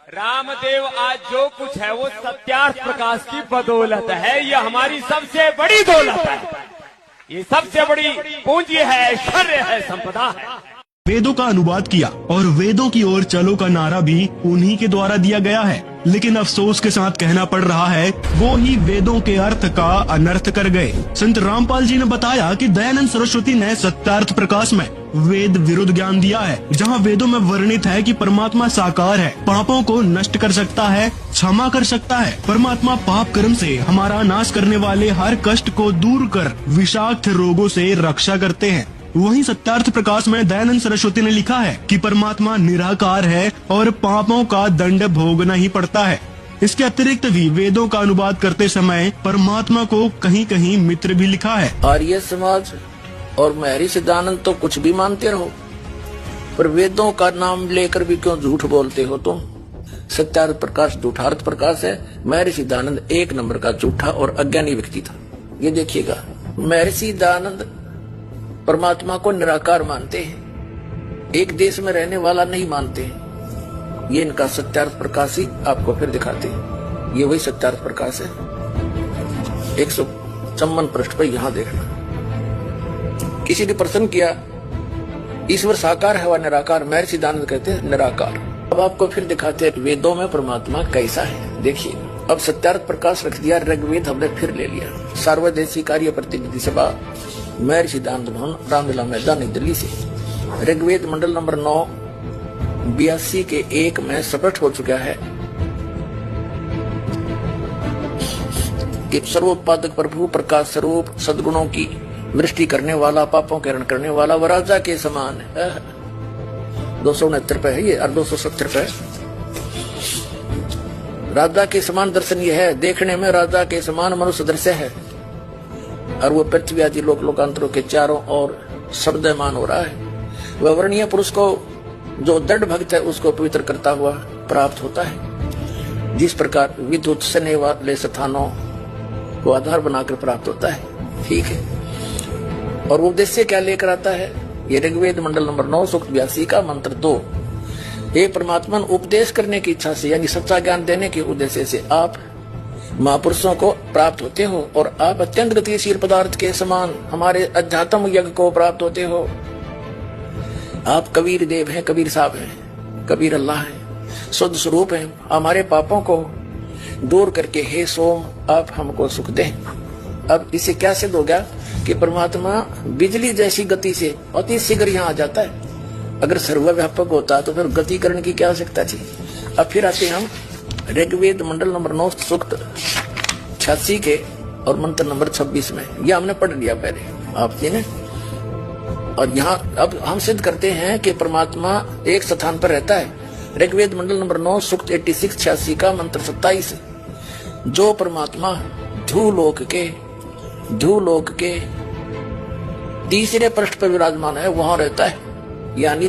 रामदेव आज जो कुछ है वो सत्यार्थ प्रकाश की बदौलत है। ये हमारी सबसे बड़ी दौलत है, ये सबसे बड़ी पूंजी है, ऐश्वर्य है, संपदा है। वेदों का अनुवाद किया और वेदों की ओर चलो का नारा भी उन्हीं के द्वारा दिया गया है, लेकिन अफसोस के साथ कहना पड़ रहा है वो ही वेदों के अर्थ का अनर्थ कर गए। संत रामपाल जी ने बताया कि दयानंद सरस्वती ने सत्यार्थ प्रकाश में वेद विरुद्ध ज्ञान दिया है, जहाँ वेदों में वर्णित है कि परमात्मा साकार है, पापों को नष्ट कर सकता है, क्षमा कर सकता है। परमात्मा पाप कर्म से हमारा नाश करने वाले हर कष्ट को दूर कर विषाक्त रोगों से रक्षा करते हैं। वहीं सत्यार्थ प्रकाश में दयानंद सरस्वती ने लिखा है कि परमात्मा निराकार है और पापों का दंड भोगना ही पड़ता है। इसके अतिरिक्त भी वेदों का अनुवाद करते समय परमात्मा को कहीं कहीं मित्र भी लिखा है। आर्य समाज और महर्षि सिद्धानंद तो कुछ भी मानते रहो, पर वेदों का नाम लेकर भी क्यों झूठ बोलते हो तुम? सत्यार्थ प्रकाश झूठार्थ प्रकाश है। महर्षि सिद्धानंद एक नंबर का झूठा और अज्ञानी व्यक्ति था। ये देखिएगा, महर्षि सिद्धानंद परमात्मा को निराकार मानते हैं, एक देश में रहने वाला नहीं मानते हैं। ये इनका सत्यार्थ प्रकाश ही आपको फिर दिखाते हैं। ये वही सत्यार्थ प्रकाश है। 154 पृष्ठ पर यहां देखना। किसी ने प्रश्न किया ईश्वर साकार है व निराकार? महर्षि सिद्धानंद कहते हैं निराकार। अब आपको फिर दिखाते हैं वेदों में परमात्मा कैसा है। देखिए, अब सत्यार्थ प्रकाश रख दिया, ऋग्वेद हमने फिर ले लिया। सार्वदेशीय कार्य प्रतिनिधि सभा, महर्षि सिद्धांत भवन, रामलीला मैदान, नई दिल्ली से। ऋग्वेद मंडल नंबर 9 82 के 1 में स्पष्ट हो चुका है कि सर्वोत्पादक प्रभु, प्रकाश स्वरूप, सद्गुणों की वृष्टि करने वाला, पापों के हरण करने वाला, व राजा के समान है। 269 पे है ये और 270 पे। राजा के समान दर्शन ये है, देखने में राजा के समान मनुष्य दृश्य है, और वो पृथ्वी आदि लोक लोकांतरों के चारों ओर शब्दमान हो रहा है। वह वर्णीय पुरुष को जो दृढ़ भक्त है उसको पवित्र करता हुआ प्राप्त होता है, जिस प्रकार विद्युत सने वाले स्थानों को आधार बनाकर प्राप्त होता है। ठीक है, और उद्देश्य क्या लेकर आता है? ये ऋग्वेद मंडल नंबर 9 सूक्त 82 का मंत्र 2। ये परमात्मा उपदेश करने की इच्छा से, यानी सच्चा ज्ञान देने के उद्देश्य से आप महापुरुषों को प्राप्त होते हो, और आप अत्यंत गतिशील पदार्थ के समान हमारे अध्यात्म यज्ञ को प्राप्त होते हो। आप कबीर देव हैं, कबीर साहब हैं, कबीर अल्लाह हैं, शुद्ध स्वरूप हैं। हमारे पापों को दूर करके हे सोम आप हमको सुख दें। अब इसे क्या सिद्ध हो गया कि परमात्मा बिजली जैसी गति से अति शीघ्र यहाँ आ जाता है। अगर सर्वव्यापक होता तो फिर गति करने की क्या आवश्यकता थी? अब फिर आते हम ऋग्वेद मंडल नंबर 9 सूक्त 86 के और मंत्र नंबर 26 में। यह हमने पढ़ लिया पहले आपने ने, और यहाँ अब हम सिद्ध करते हैं कि परमात्मा एक स्थान पर रहता है। ऋग्वेद मंडल नंबर 9 सूक्त 86 का मंत्र 27। जो परमात्मा ध्रुलोक के तीसरे पृष्ठ पर विराजमान है वहां रहता है, यानी